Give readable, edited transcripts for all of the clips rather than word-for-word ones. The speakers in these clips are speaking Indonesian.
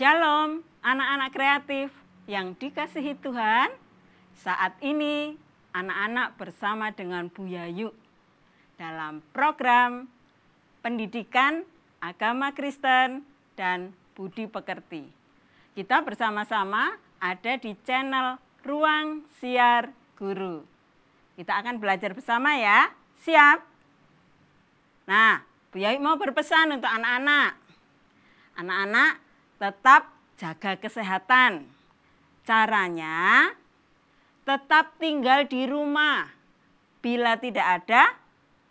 Shalom anak-anak kreatif yang dikasihi Tuhan. Saat ini anak-anak bersama dengan Bu Yayu dalam program pendidikan agama Kristen dan budi pekerti. Kita bersama-sama ada di channel Ruang Siar Guru. Kita akan belajar bersama ya. Siap? Nah, Bu Yayu mau berpesan untuk anak-anak. Anak-anak tetap jaga kesehatan. Caranya tetap tinggal di rumah. Bila tidak ada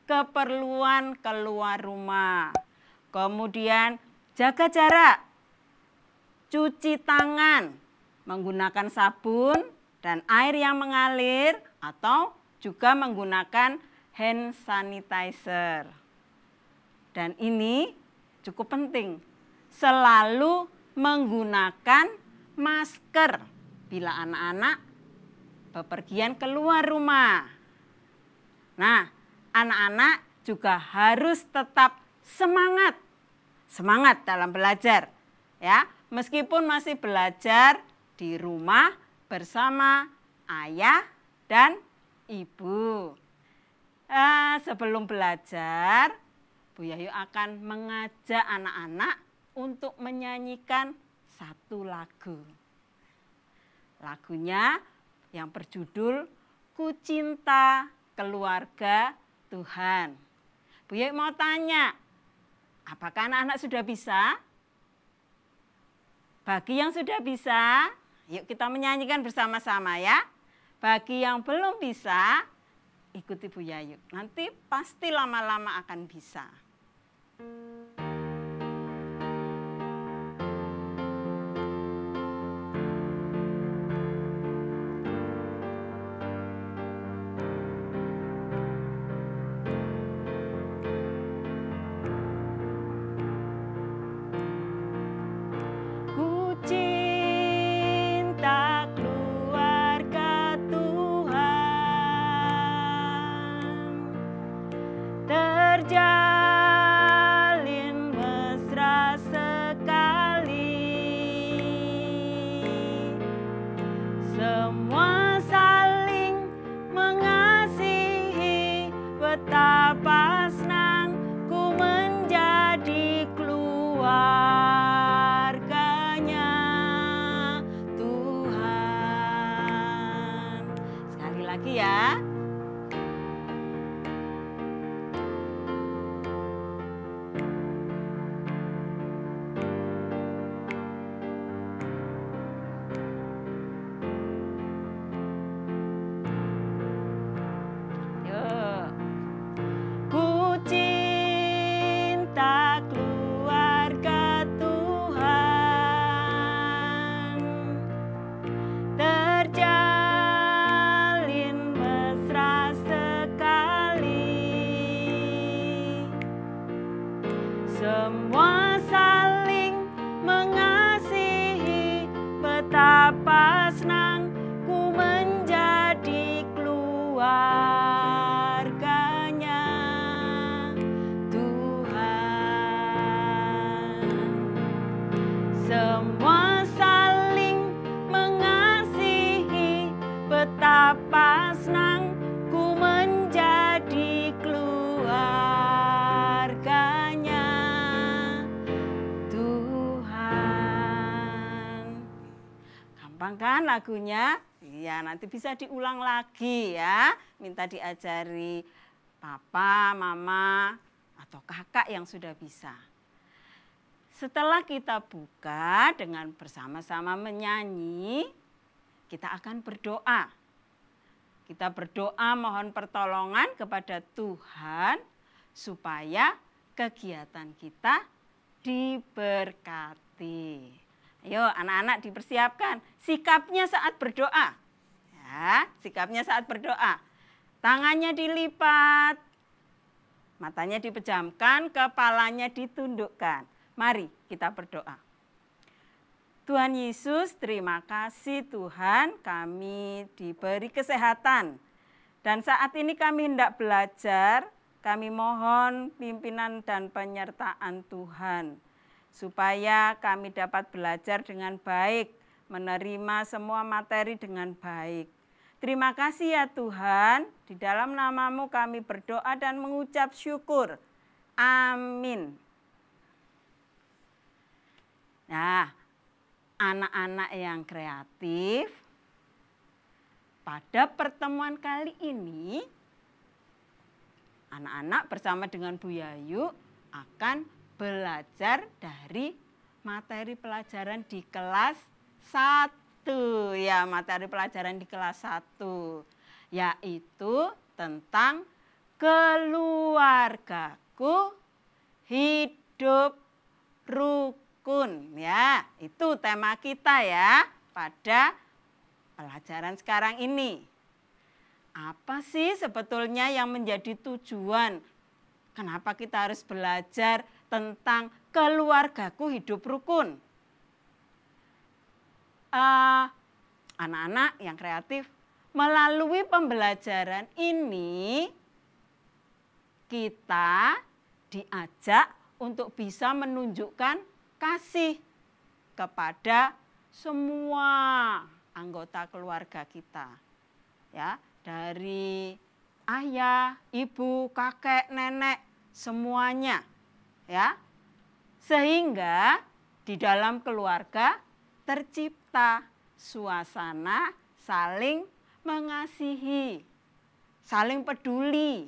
keperluan keluar rumah. Kemudian jaga jarak. Cuci tangan menggunakan sabun dan air yang mengalir atau juga menggunakan hand sanitizer. Dan ini cukup penting, selalu menggunakan masker bila anak-anak bepergian keluar rumah. Nah, anak-anak juga harus tetap semangat dalam belajar, ya. Meskipun masih belajar di rumah bersama ayah dan ibu. Sebelum belajar, Bu Yayu akan mengajak anak-anak untuk menyanyikan satu lagu. Lagunya yang berjudul Ku Cinta Keluarga Tuhan. Bu Yayu mau tanya, apakah anak-anak sudah bisa? Bagi yang sudah bisa, yuk kita menyanyikan bersama-sama ya. Bagi yang belum bisa, ikuti Bu Yayu. Nanti pasti lama-lama akan bisa. Ku cinta keluarga Tuhan, terjalin mesra sekali, semua saling mengasihi, betapa senang ku menjadi keluarganya Tuhan. Sekali lagi ya. Ku cinta keluarga Tuhan, terjalin mesra sekali, semua saling mengasihi, betapa senang ku menjadi keluarganya Tuhan. Semua saling mengasihi, betapa senang ku menjadi keluarganya Tuhan. Gampang kan lagunya? Iya, nanti bisa diulang lagi ya. Minta diajari papa, mama, atau kakak yang sudah bisa. Setelah kita buka dengan bersama-sama menyanyi, kita akan berdoa. Kita berdoa mohon pertolongan kepada Tuhan supaya kegiatan kita diberkati. Ayo anak-anak dipersiapkan sikapnya saat berdoa. Ya, sikapnya saat berdoa. Tangannya dilipat, matanya dipejamkan, kepalanya ditundukkan. Mari kita berdoa. Tuhan Yesus, terima kasih Tuhan, kami diberi kesehatan. Dan saat ini kami hendak belajar, kami mohon pimpinan dan penyertaan Tuhan. supaya kami dapat belajar dengan baik, menerima semua materi dengan baik. Terima kasih ya Tuhan, di dalam nama-Mu kami berdoa dan mengucap syukur. Amin. Nah, anak-anak yang kreatif, pada pertemuan kali ini, anak-anak bersama dengan Bu Yayu akan belajar dari materi pelajaran di kelas 1. Ya, materi pelajaran di kelas 1, yaitu tentang keluargaku hidup rukun. Ya, itu tema kita ya pada pelajaran sekarang ini. Apa sih sebetulnya yang menjadi tujuan? Kenapa kita harus belajar tentang keluargaku hidup rukun? Anak-anak yang kreatif, melalui pembelajaran ini kita diajak untuk bisa menunjukkan kasih kepada semua anggota keluarga kita. Ya, dari ayah, ibu, kakek, nenek, semuanya. Ya. Sehingga di dalam keluarga tercipta suasana saling mengasihi, saling peduli,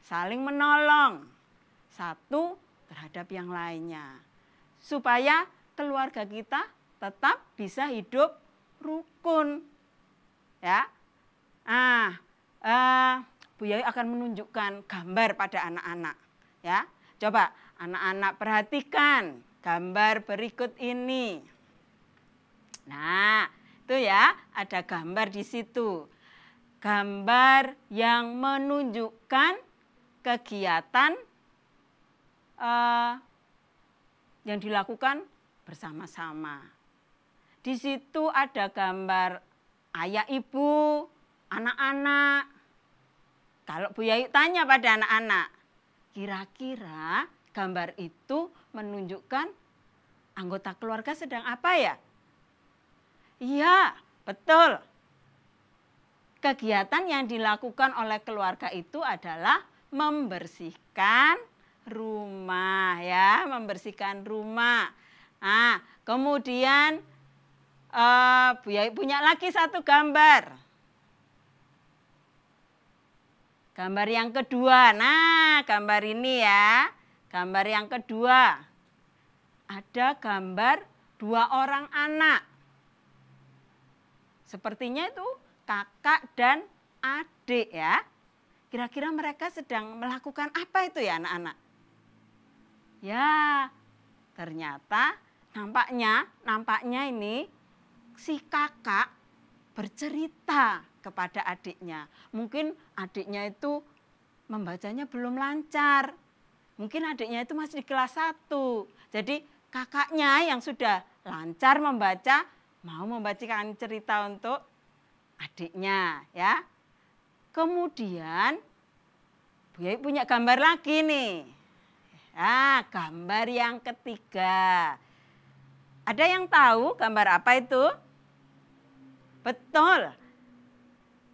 saling menolong satu terhadap yang lainnya. Supaya keluarga kita tetap bisa hidup rukun. Ya. Bu Yayu akan menunjukkan gambar pada anak-anak. Ya. Coba anak-anak perhatikan gambar berikut ini. Nah, itu ya, ada gambar di situ. Gambar yang menunjukkan kegiatan yang dilakukan bersama-sama. Di situ ada gambar ayah ibu, anak-anak. Kalau Bu Yayu tanya pada anak-anak, kira-kira gambar itu menunjukkan anggota keluarga sedang apa ya? Iya, betul. Kegiatan yang dilakukan oleh keluarga itu adalah membersihkan rumah, ya, membersihkan rumah. Nah, kemudian Bu Yayu punya lagi satu gambar. Gambar yang kedua, nah gambar ini ya, gambar yang kedua. Ada gambar 2 orang anak. Sepertinya itu kakak dan adik ya. Kira-kira mereka sedang melakukan apa itu ya anak-anak? Ya, ternyata nampaknya ini si kakak bercerita kepada adiknya. Mungkin adiknya itu membacanya belum lancar. Mungkin adiknya itu masih di kelas 1. Jadi kakaknya yang sudah lancar membaca mau membacakan cerita untuk adiknya ya. Kemudian Bu Yayu punya gambar lagi nih. Nah, gambar yang ketiga. Ada yang tahu gambar apa itu? Betul.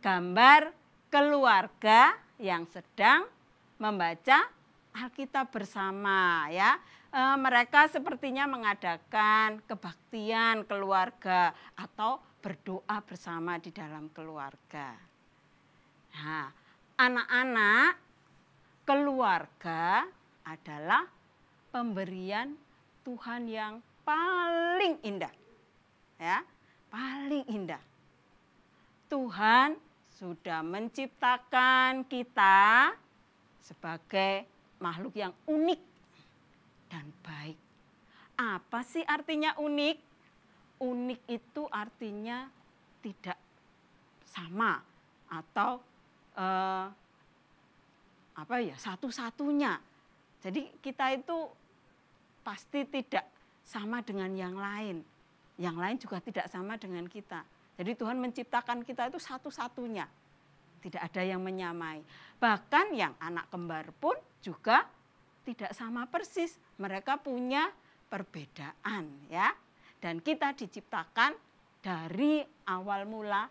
Gambar keluarga yang sedang membaca Alkitab bersama ya. Mereka sepertinya mengadakan kebaktian keluarga atau berdoa bersama di dalam keluarga. Nah, anak-anak, keluarga adalah pemberian Tuhan yang paling indah. Ya, paling indah. Tuhan sudah menciptakan kita sebagai makhluk yang unik dan baik. Apa sih artinya unik? Unik itu artinya tidak sama atau satu-satunya. Jadi kita itu pasti tidak sama dengan yang lain. Yang lain juga tidak sama dengan kita. Jadi Tuhan menciptakan kita itu satu-satunya. Tidak ada yang menyamai. Bahkan yang anak kembar pun juga tidak sama persis. Mereka punya perbedaan ya. Dan kita diciptakan dari awal mula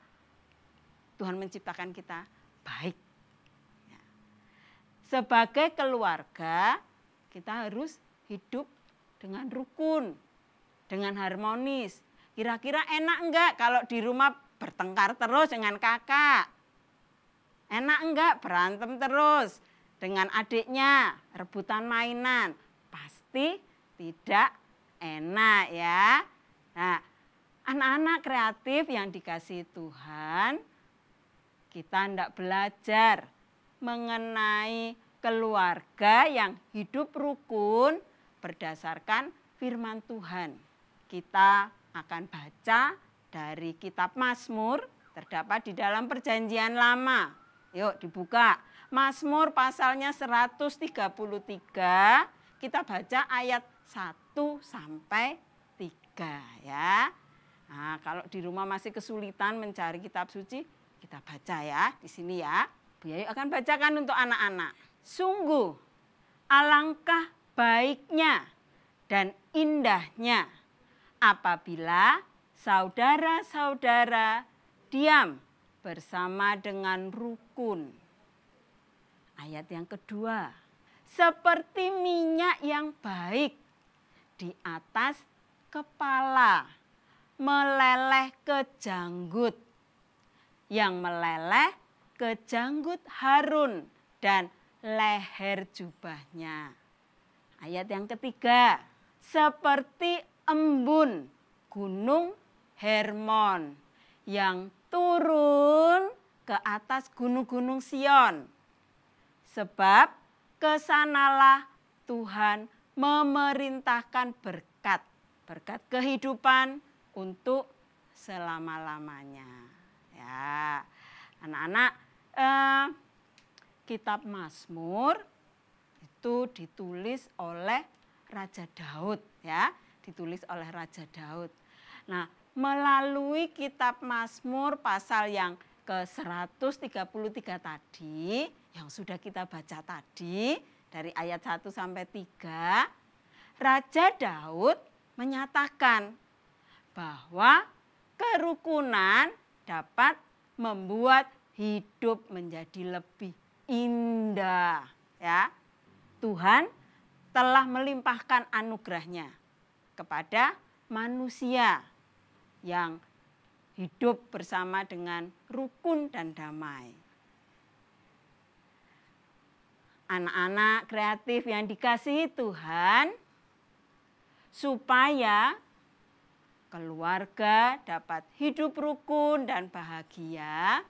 Tuhan menciptakan kita baik. Ya. Sebagai keluarga kita harus hidup dengan rukun, dengan harmonis. Kira-kira enak enggak kalau di rumah bertengkar terus dengan kakak? Enak enggak berantem terus dengan adiknya, rebutan mainan? Pasti tidak enak ya. Nah, anak-anak kreatif yang dikasihi Tuhan, kita hendak belajar mengenai keluarga yang hidup rukun berdasarkan firman Tuhan. Kita akan baca dari kitab Mazmur, terdapat di dalam Perjanjian Lama. Yuk dibuka. Mazmur pasalnya 133, kita baca ayat 1 sampai 3 ya. Nah, kalau di rumah masih kesulitan mencari kitab suci, kita baca ya di sini ya. Bu Yayu akan bacakan untuk anak-anak. Sungguh alangkah baiknya dan indahnya apabila saudara-saudara diam bersama dengan rukun. Ayat yang kedua, seperti minyak yang baik di atas kepala, meleleh ke janggut, yang meleleh ke janggut Harun dan leher jubahnya. Ayat yang ketiga, seperti embun gunung Hermon yang turun ke atas gunung-gunung Sion. Sebab kesanalah Tuhan memerintahkan berkat, berkat kehidupan untuk selama-lamanya. Ya, anak-anak, kitab Mazmur itu ditulis oleh Raja Daud, ya, ditulis oleh Raja Daud. Nah, melalui kitab Mazmur pasal yang ke-133 tadi, yang sudah kita baca tadi, dari ayat 1 sampai 3, Raja Daud menyatakan bahwa kerukunan dapat membuat hidup menjadi lebih indah. Ya, Tuhan telah melimpahkan anugerahnya kepada manusia yang hidup bersama dengan rukun dan damai. Anak-anak kreatif yang dikasihi Tuhan, supaya keluarga dapat hidup rukun dan bahagia,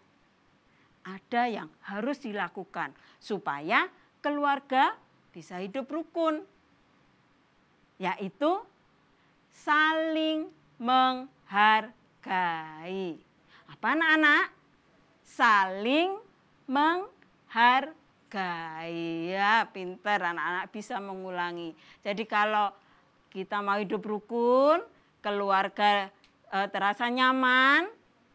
ada yang harus dilakukan supaya keluarga bisa hidup rukun, yaitu saling menghargai. Apa anak-anak? Saling menghargai. Ya, pinter anak-anak bisa mengulangi. Jadi kalau kita mau hidup rukun, keluarga terasa nyaman,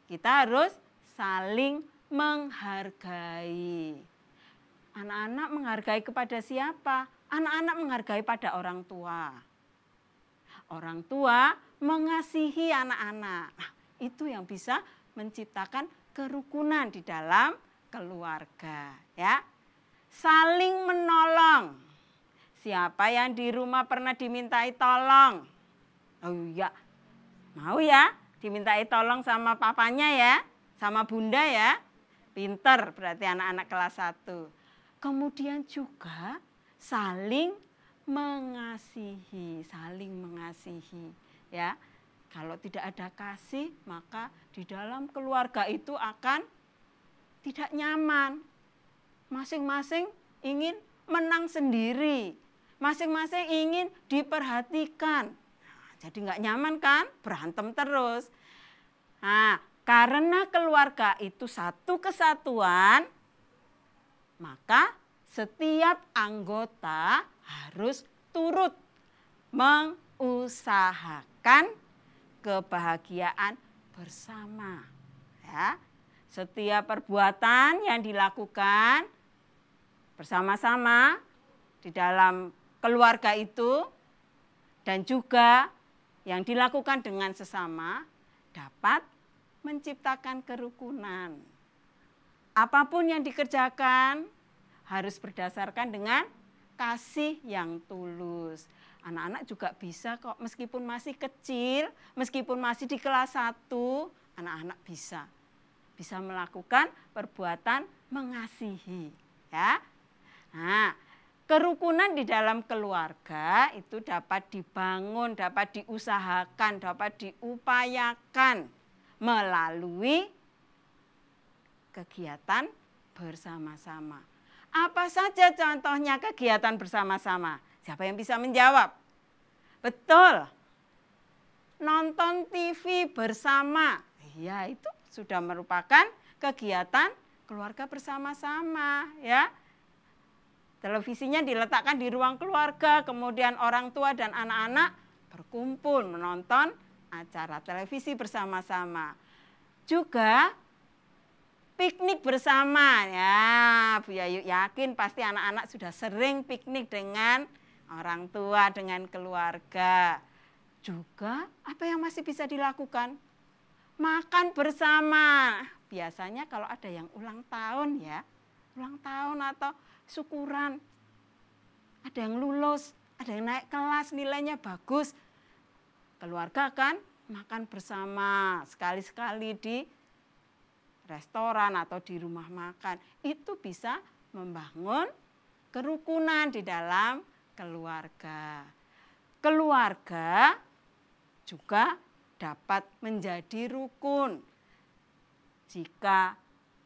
kita harus saling menghargai. Anak-anak menghargai kepada siapa? Anak-anak menghargai pada orang tua. Orang tua mengasihi anak-anak. Nah, itu yang bisa menciptakan kerukunan di dalam keluarga, ya. Saling menolong. Siapa yang di rumah pernah dimintai tolong? Oh iya, mau ya dimintai tolong sama papanya ya, sama bunda ya. Pinter berarti anak-anak kelas 1. Kemudian juga saling mengasihi, ya. Kalau tidak ada kasih, maka di dalam keluarga itu akan tidak nyaman. Masing-masing ingin menang sendiri, masing-masing ingin diperhatikan. Nah, jadi nggak nyaman kan, berantem terus. Nah, karena keluarga itu satu kesatuan, maka setiap anggota harus turut mengusahakan kebahagiaan bersama. Ya, setiap perbuatan yang dilakukan bersama-sama di dalam keluarga itu Dan juga yang dilakukan dengan sesama dapat menciptakan kerukunan. Apapun yang dikerjakan harus berdasarkan dengan kasih yang tulus. Anak-anak juga bisa kok, meskipun masih kecil, meskipun masih di kelas 1, anak-anak bisa melakukan perbuatan mengasihi, ya. Nah, kerukunan di dalam keluarga itu dapat dibangun, dapat diusahakan, dapat diupayakan melalui kegiatan bersama-sama. Apa saja contohnya kegiatan bersama-sama? Siapa yang bisa menjawab? Betul. Nonton TV bersama. Ya, itu sudah merupakan kegiatan keluarga bersama-sama, ya. Televisinya diletakkan di ruang keluarga, kemudian orang tua dan anak-anak berkumpul menonton acara televisi bersama-sama. Juga piknik bersama, ya. Bu Yayu yakin pasti anak-anak sudah sering piknik dengan orang tua, dengan keluarga. Juga apa yang masih bisa dilakukan? Makan bersama. Biasanya kalau ada yang ulang tahun, ya, ulang tahun atau syukuran, ada yang lulus, ada yang naik kelas, nilainya bagus, keluarga kan makan bersama, sekali-sekali di restoran atau di rumah makan. Itu bisa membangun kerukunan di dalam keluarga. Keluarga juga dapat menjadi rukun jika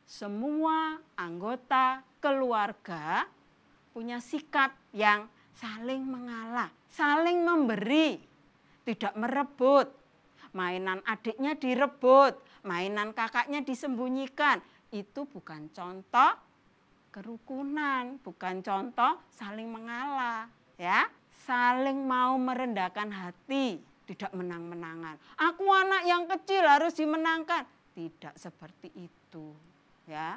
semua anggota keluarga punya sikap yang saling mengalah, saling memberi, tidak merebut. Mainan adiknya direbut, mainan kakaknya disembunyikan. Itu bukan contoh kerukunan, bukan contoh saling mengalah, ya. Saling mau merendahkan hati, tidak menang-menangan. Aku anak yang kecil harus dimenangkan. Tidak seperti itu, ya.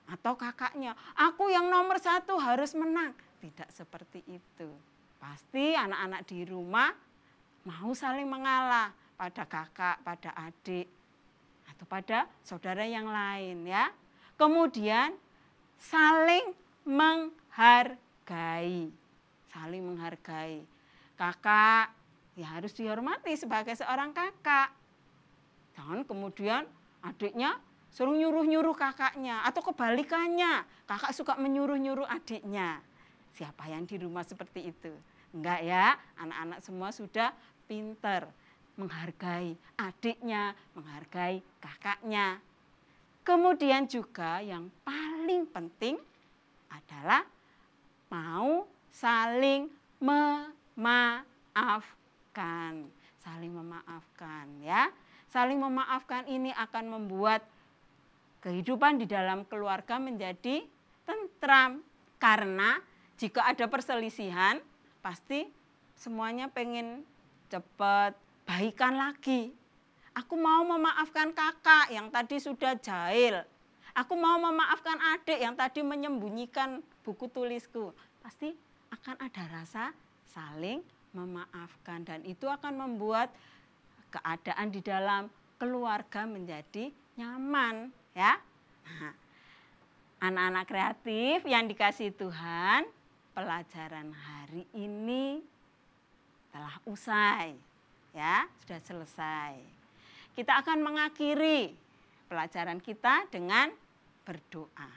Atau kakaknya, aku yang nomor 1 harus menang. Tidak seperti itu. Pasti anak-anak di rumah mau saling mengalah pada kakak, pada adik, atau pada saudara yang lain, ya. Kemudian saling menghargai. Saling menghargai. Kakak ya harus dihormati sebagai seorang kakak. Jangan kemudian adiknya suruh nyuruh-nyuruh kakaknya, atau kebalikannya, kakak suka menyuruh-nyuruh adiknya. Siapa yang di rumah seperti itu? Enggak, ya, anak-anak semua sudah pinter menghargai adiknya, menghargai kakaknya. Kemudian juga yang paling penting adalah mau saling memaafkan. Saling memaafkan, ya. Saling memaafkan ini akan membuat kehidupan di dalam keluarga menjadi tentram. Karena jika ada perselisihan, pasti semuanya pengen cepat baikan lagi. Aku mau memaafkan kakak yang tadi sudah jahil. Aku mau memaafkan adik yang tadi menyembunyikan buku tulisku. Pasti akan ada rasa saling memaafkan. Dan itu akan membuat keadaan di dalam keluarga menjadi nyaman, ya. Nah, anak-anak kreatif yang dikasihi Tuhan, pelajaran hari ini telah usai, ya, sudah selesai. Kita akan mengakhiri pelajaran kita dengan berdoa.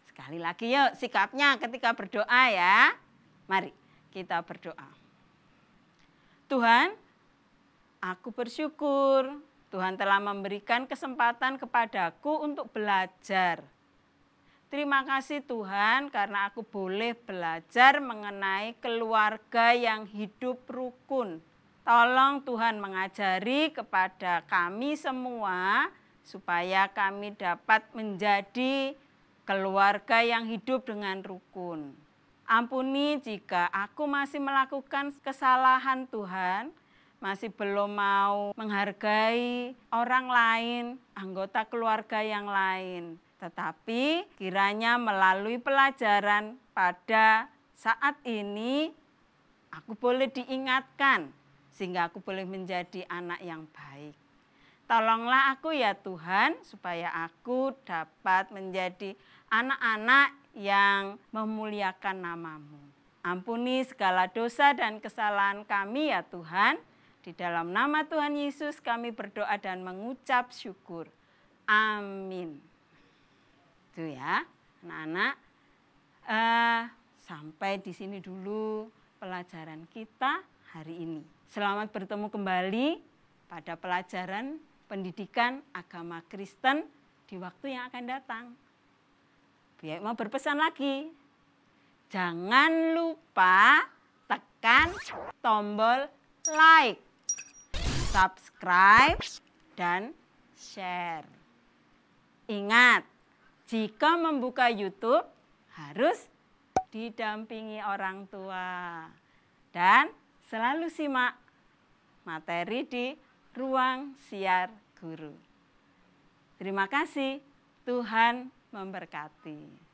Sekali lagi yuk sikapnya ketika berdoa, ya. Mari kita berdoa. Tuhan, aku bersyukur Tuhan telah memberikan kesempatan kepadaku untuk belajar. Terima kasih Tuhan karena aku boleh belajar mengenai keluarga yang hidup rukun. Tolong Tuhan mengajari kepada kami semua supaya kami dapat menjadi keluarga yang hidup dengan rukun. Ampuni jika aku masih melakukan kesalahan Tuhan, masih belum mau menghargai orang lain, anggota keluarga yang lain. Tetapi kiranya melalui pelajaran pada saat ini, aku boleh diingatkan sehingga aku boleh menjadi anak yang baik. Tolonglah aku ya Tuhan supaya aku dapat menjadi anak-anak yang memuliakan nama-Mu. Ampuni segala dosa dan kesalahan kami ya Tuhan. Di dalam nama Tuhan Yesus kami berdoa dan mengucap syukur. Amin. Itu ya anak-anak. Sampai di sini dulu pelajaran kita hari ini. Selamat bertemu kembali pada pelajaran pendidikan agama Kristen di waktu yang akan datang. Biar mau berpesan lagi, jangan lupa tekan tombol like, subscribe, dan share. Ingat, jika membuka YouTube harus didampingi orang tua. Dan selalu simak materi di Ruang Siar Guru. Terima kasih, Tuhan memberkati.